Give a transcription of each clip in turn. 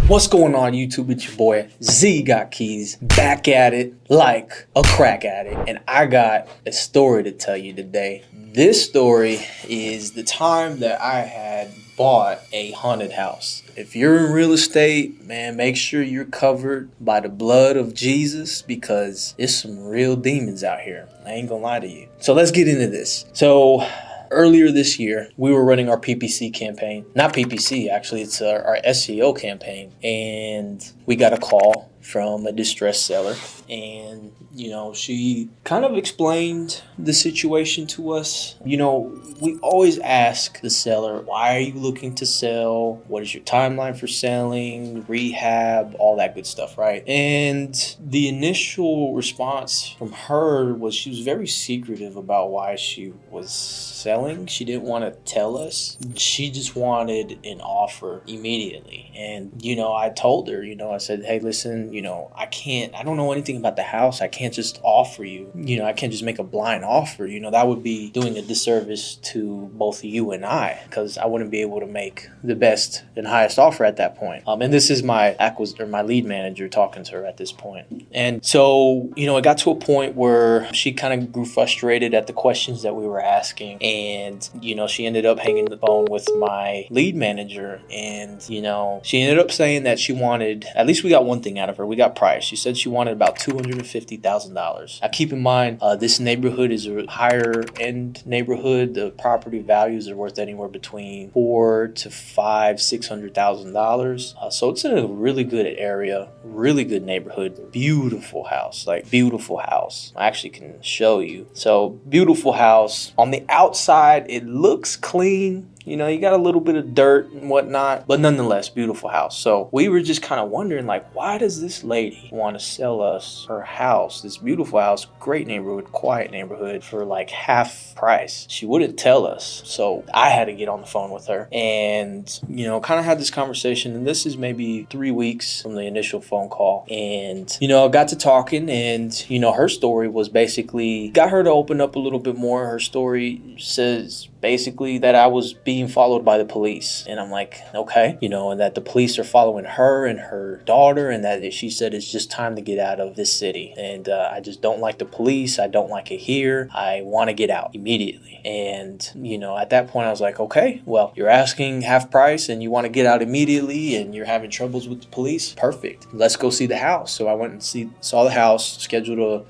What's going on, YouTube? It's your boy Z Got Keys, back at it like a crack addict, and I got a story to tell you today. This story is the time that I had bought a haunted house. If you're in real estate, man, make sure you're covered by the blood of Jesus because there's some real demons out here. I ain't gonna lie to you. So let's get into this. Earlier this year, we were running our PPC campaign. Not PPC, actually, it's our SEO campaign. And we got a call from a distressed seller. And, she kind of explained the situation to us. We always ask the seller, why are you looking to sell? What is your timeline for selling, rehab, all that good stuff, right? And the initial response from her was she was very secretive about why she was selling. She didn't want to tell us. She just wanted an offer immediately. And, I told her, I said, hey, listen, I don't know anything about the house. I can't just offer you, I can't just make a blind offer. That would be doing a disservice to both you and I, because I wouldn't be able to make the best and highest offer at that point. And this is my lead manager talking to her at this point. And so, it got to a point where she kind of grew frustrated at the questions that we were asking. And, she ended up hanging the phone with my lead manager. And, she ended up saying that she wanted, at least we got one thing out of her. We got price. She said she wanted about $250,000. Now, keep in mind, this neighborhood is a higher end neighborhood. The property values are worth anywhere between $400,000 to $600,000. So it's in a really good area, really good neighborhood, beautiful house. I actually can show you. So beautiful house. On the outside, it looks clean. You got a little bit of dirt and whatnot, but nonetheless, beautiful house. So we were just kind of wondering, why does this lady want to sell us her house, this beautiful house, great neighborhood, quiet neighborhood, for half price? She wouldn't tell us. So I had to get on the phone with her and, kind of had this conversation. And this is maybe 3 weeks from the initial phone call. And, got to talking and, her story was basically, got her to open up a little bit more. Her story says basically that I was being followed by the police. And I'm like, okay, and that the police are following her and her daughter, and that she said it's just time to get out of this city. And I just don't like the police. I don't like it here. I want to get out immediately. And, at that point I was like, okay, well, you're asking half price and you want to get out immediately and you're having troubles with the police. Perfect. Let's go see the house. So I went and saw the house, scheduled a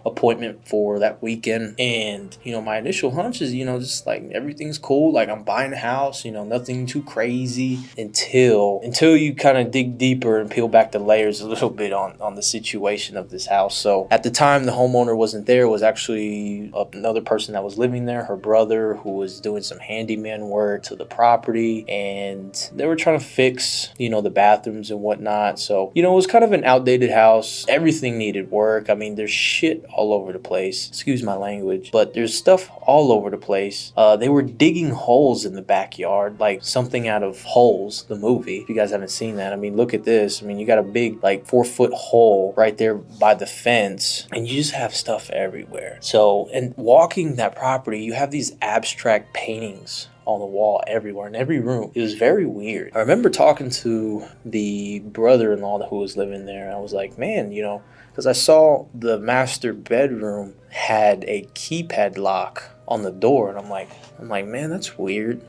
appointment for that weekend. And my initial hunch is just everything's cool, I'm buying a house, nothing too crazy, until you kind of dig deeper and peel back the layers a little bit on the situation of this house. So at the time, the homeowner wasn't there. It was actually another person that was living there, her brother, who was doing some handyman work to the property, and they were trying to fix the bathrooms and whatnot. So it was kind of an outdated house. Everything needed work. I mean, there's shit all over the place, excuse my language, but there's stuff all over the place. They were digging holes in the backyard, like something out of Holes, the movie. If you guys haven't seen that, look at this. You got a big 4-foot hole right there by the fence, and you just have stuff everywhere. So, and walking that property, you have these abstract paintings on the wall everywhere, in every room. It was very weird. I remember talking to the brother-in-law who was living there. I was like, man, because I saw the master bedroom had a keypad lock on the door, and I'm like, man, that's weird.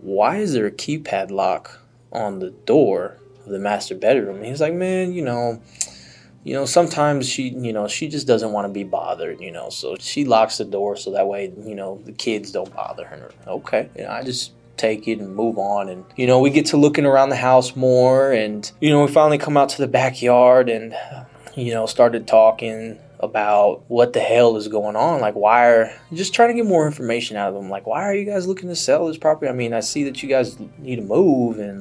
Why is there a keypad lock on the door of the master bedroom? And he's like, man, sometimes she just doesn't want to be bothered, so she locks the door so that way, the kids don't bother her. Okay, I just take it and move on. And we get to looking around the house more, and we finally come out to the backyard and started talking about what the hell is going on. Just trying to get more information out of them. Why are you guys looking to sell this property? I see that you guys need to move. And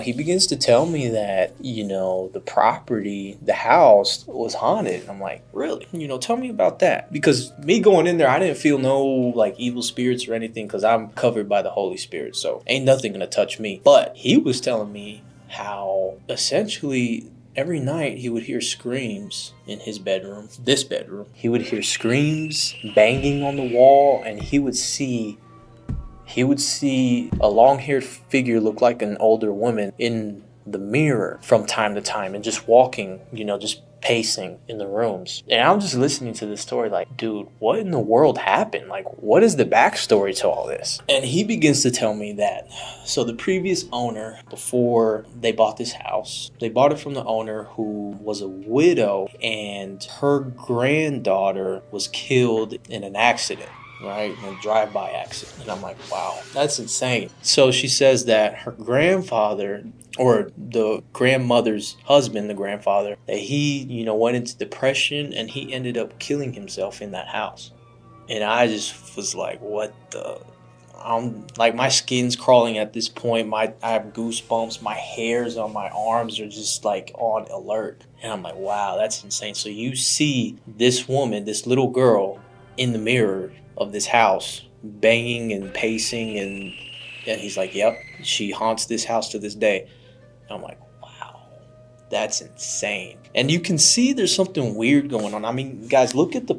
he begins to tell me that, the property, the house was haunted. I'm like, really? Tell me about that. Because me going in there, I didn't feel no evil spirits or anything, because I'm covered by the Holy Spirit. So ain't nothing gonna touch me. But he was telling me how essentially every night he would hear screams in his bedroom, this bedroom. He would hear screams, banging on the wall, and he would see a long-haired figure look like an older woman in the mirror from time to time and just walking, just pacing in the rooms. And I'm just listening to this story like, dude, what in the world happened? Like, what is the backstory to all this? And he begins to tell me that, so the previous owner, before they bought this house, they bought it from the owner who was a widow, and her granddaughter was killed in an accident. Right, in a drive-by accident. And I'm like, wow, that's insane. So she says that her grandfather, or the grandmother's husband, the grandfather, that he, went into depression and he ended up killing himself in that house. And I just was like, what the? I'm like, my skin's crawling at this point. I have goosebumps. My hairs on my arms are just like on alert. And I'm like, wow, that's insane. So you see this woman, this little girl, in the mirror of this house, banging and pacing, and he's like, yep, she haunts this house to this day. And I'm like, wow, that's insane. And you can see there's something weird going on. I mean, guys, look at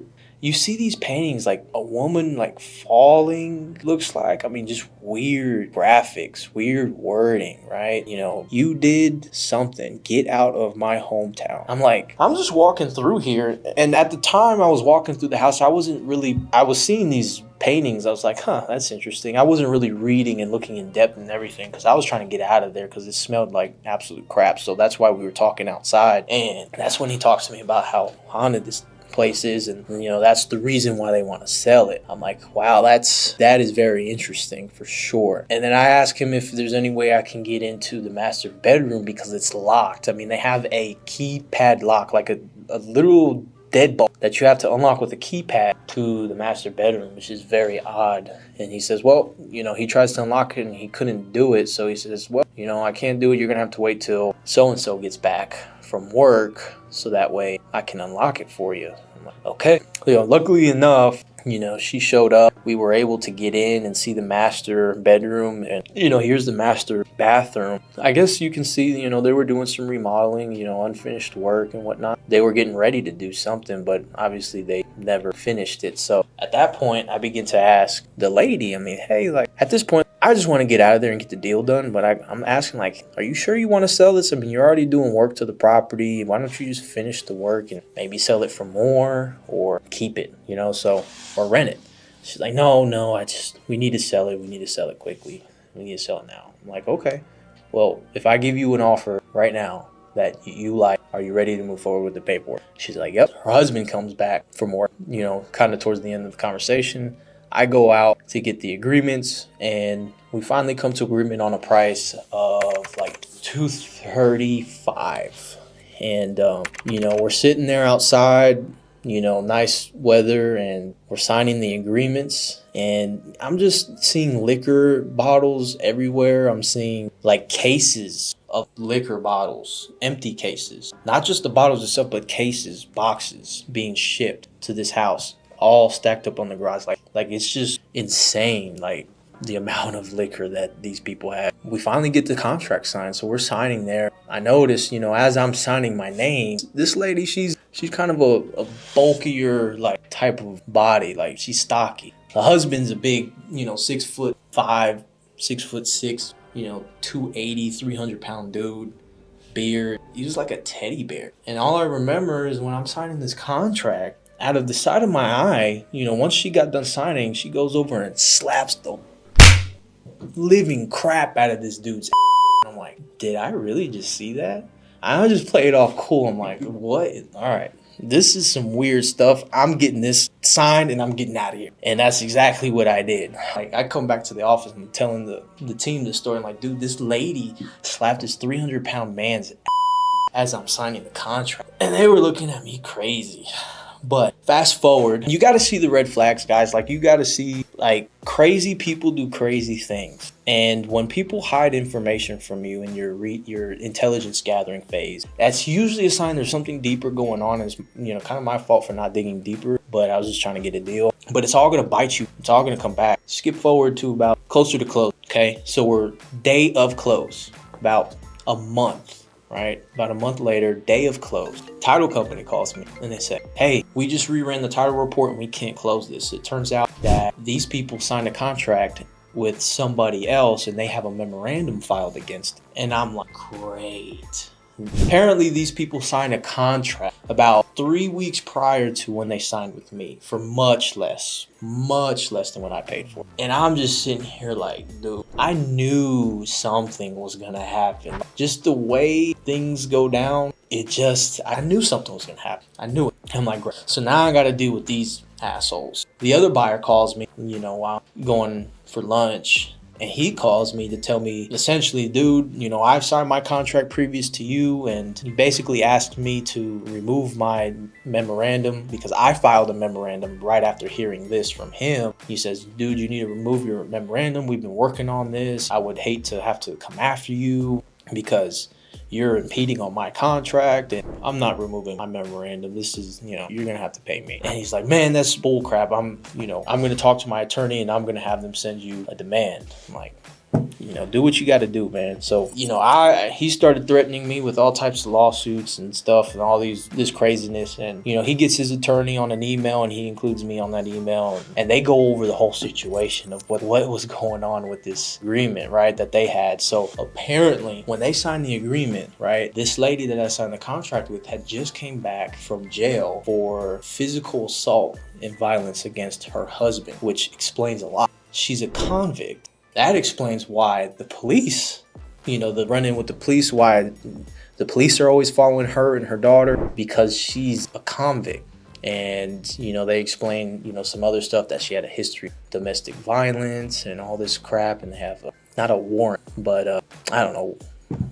you see these paintings, like a woman like falling, looks like, I mean, just weird graphics, weird wording, right? You did something, get out of my hometown. I'm like, I'm just walking through here. And at the time I was walking through the house, I was seeing these paintings. I was like, that's interesting. I wasn't really reading and looking in depth and everything because I was trying to get out of there because it smelled like absolute crap. So that's why we were talking outside. And that's when he talks to me about how haunted this places, and that's the reason why they want to sell it. I'm like, wow, that is very interesting for sure. And then I ask him if there's any way I can get into the master bedroom because it's locked. I mean, they have a keypad lock, like a literal deadbolt that you have to unlock with a keypad to the master bedroom, which is very odd. And he says, well, he tries to unlock it and he couldn't do it. So he says, well, I can't do it. You're going to have to wait till so-and-so gets back from work so that way I can unlock it for you. I'm like, okay. Luckily enough, she showed up. We were able to get in and see the master bedroom, and here's the master bathroom. I guess you can see, they were doing some remodeling, unfinished work and whatnot. They were getting ready to do something, but obviously they never finished it. So at that point, I begin to ask the lady, hey, like, at this point, I just want to get out of there and get the deal done. But I'm asking, like, are you sure you want to sell this? I mean, you're already doing work to the property. Why don't you just finish the work and maybe sell it for more or keep it, or rent it? She's like, no, we need to sell it. We need to sell it quickly. We need to sell it now. I'm like, okay. Well, if I give you an offer right now that you like, are you ready to move forward with the paperwork? She's like, yep. Her husband comes back from work, kind of towards the end of the conversation. I go out to get the agreements, and we finally come to agreement on a price of like $235. And, we're sitting there outside, nice weather, and we're signing the agreements. And I'm just seeing liquor bottles everywhere. I'm seeing like cases of liquor bottles, empty cases, not just the bottles itself, but cases, boxes being shipped to this house, all stacked up on the garage. Like it's just insane, like the amount of liquor that these people have. We finally get the contract signed, so we're signing there. I noticed, as I'm signing my name, this lady, she's kind of a bulkier like type of body, like she's stocky. The husband's a big, 6'5", 6'6", 280, 300-pound dude, beard. He was like a teddy bear. And all I remember is when I'm signing this contract, out of the side of my eye, once she got done signing, she goes over and slaps the living crap out of this dude's ass. I'm like, did I really just see that? I just played it off cool. I'm like, what? All right, this is some weird stuff. I'm getting this signed and I'm getting out of here. And that's exactly what I did. Like, I come back to the office and I'm telling the team the story. I'm like, dude, this lady slapped this 300-pound man's ass as I'm signing the contract. And they were looking at me crazy. But fast forward, you got to see the red flags, guys. Like, you got to see, like, crazy people do crazy things. And when people hide information from you in your intelligence gathering phase, that's usually a sign there's something deeper going on. It's, kind of my fault for not digging deeper, but I was just trying to get a deal. But it's all going to bite you. It's all going to come back. Skip forward to about closer to close, okay? So we're day of close, about a month. Right? About a month later, day of close, title company calls me and they say, hey, we just reran the title report and we can't close this. It turns out that these people signed a contract with somebody else and they have a memorandum filed against it. And I'm like, great. Apparently these people signed a contract about 3 weeks prior to when they signed with me for much less than what I paid for. And I'm just sitting here like, dude, I knew something was gonna happen. Just the way things go down, I knew something was gonna happen. I knew it. I'm like, great. So now I gotta deal with these assholes. The other buyer calls me, while I'm going for lunch. And he calls me to tell me, essentially, dude, I've signed my contract previous to you, and he basically asked me to remove my memorandum because I filed a memorandum right after hearing this from him. He says, dude, you need to remove your memorandum. We've been working on this. I would hate to have to come after you because you're impeding on my contract, and I'm not removing my memorandum. This is, you're gonna have to pay me. And he's like, man, that's bull crap. I'm gonna talk to my attorney and I'm gonna have them send you a demand. I'm like, do what you got to do, man. So, he started threatening me with all types of lawsuits and stuff and all this craziness. And, he gets his attorney on an email and he includes me on that email. And they go over the whole situation of what was going on with this agreement, right, that they had. So apparently when they signed the agreement, right, this lady that I signed the contract with had just came back from jail for physical assault and violence against her husband, which explains a lot. She's a convict. That explains why the police, the run-in with the police, why the police are always following her and her daughter, because she's a convict. And, they explain, some other stuff, that she had a history of domestic violence and all this crap, and they have not a warrant, but I don't know,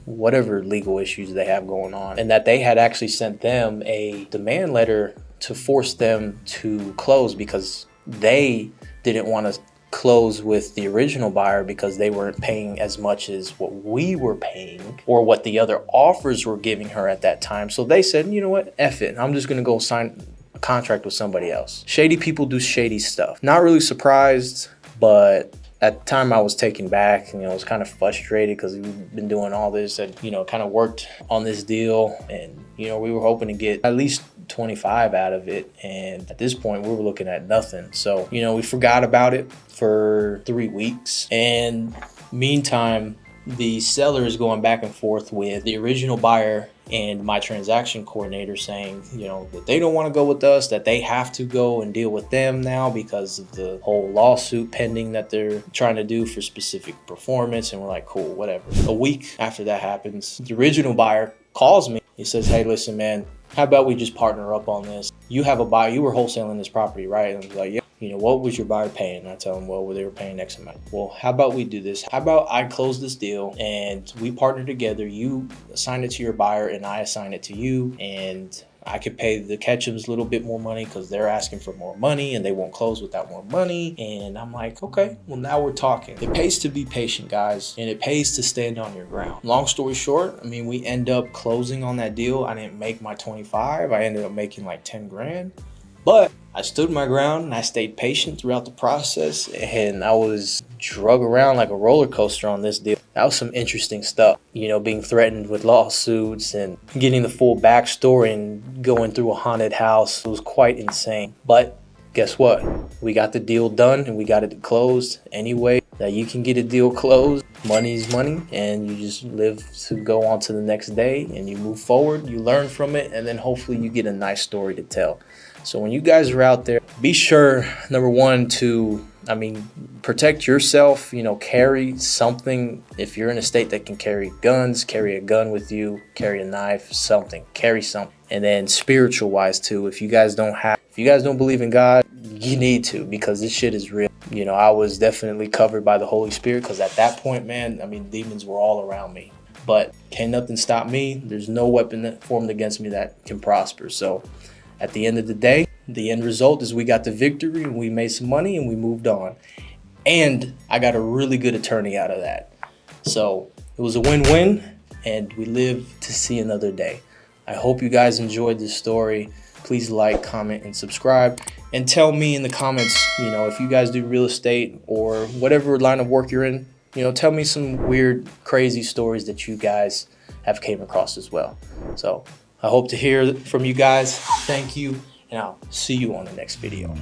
whatever legal issues they have going on. And that they had actually sent them a demand letter to force them to close because they didn't want to close with the original buyer because they weren't paying as much as what we were paying or what the other offers were giving her at that time. So they said, you know what, F it. I'm just going to go sign a contract with somebody else. Shady people do shady stuff. Not really surprised, but at the time I was taken back and, I was kind of frustrated because we've been doing all this and, kind of worked on this deal. And, we were hoping to get at least 25 out of it, and at this point we were looking at nothing. So we forgot about it for 3 weeks, and meantime the seller is going back and forth with the original buyer and my transaction coordinator saying that they don't want to go with us, that they have to go and deal with them now because of the whole lawsuit pending that they're trying to do for specific performance. And we're like, cool, whatever. A week after that happens, the original buyer calls me. He says, hey, listen, man, how about we just partner up on this? You have a buyer, you were wholesaling this property, right? And I was like, yeah. What was your buyer paying? And I tell them, well, they were paying X amount. Well, how about we do this? How about I close this deal and we partner together? You assign it to your buyer and I assign it to you. And I could pay the Ketchums a little bit more money because they're asking for more money and they won't close without more money. And I'm like, okay, well, now we're talking. It pays to be patient, guys, and it pays to stand on your ground. Long story short, we end up closing on that deal. I didn't make my 25. I ended up making like 10 grand. But I stood my ground and I stayed patient throughout the process, and I was drug around like a roller coaster on this deal. That was some interesting stuff, being threatened with lawsuits and getting the full backstory and going through a haunted house. It was quite insane. But guess what? We got the deal done and we got it closed. Anyway, that you can get a deal closed. Money's money, and you just live to go on to the next day and you move forward, you learn from it, and then hopefully you get a nice story to tell. So when you guys are out there, be sure, number one, to protect yourself, carry something. If you're in a state that can carry guns, carry a gun with you, carry a knife, carry something. And then spiritual wise too, if you guys don't believe in God, you need to, because this shit is real. I was definitely covered by the Holy Spirit because at that point, man, demons were all around me. But can't nothing stop me. There's no weapon that formed against me that can prosper. So at the end of the day, the end result is we got the victory and we made some money and we moved on. And I got a really good attorney out of that. So it was a win-win and we live to see another day. I hope you guys enjoyed this story. Please like, comment, and subscribe. And tell me in the comments, if you guys do real estate or whatever line of work you're in, tell me some weird, crazy stories that you guys have came across as well. So I hope to hear from you guys. Thank you, and I'll see you on the next video.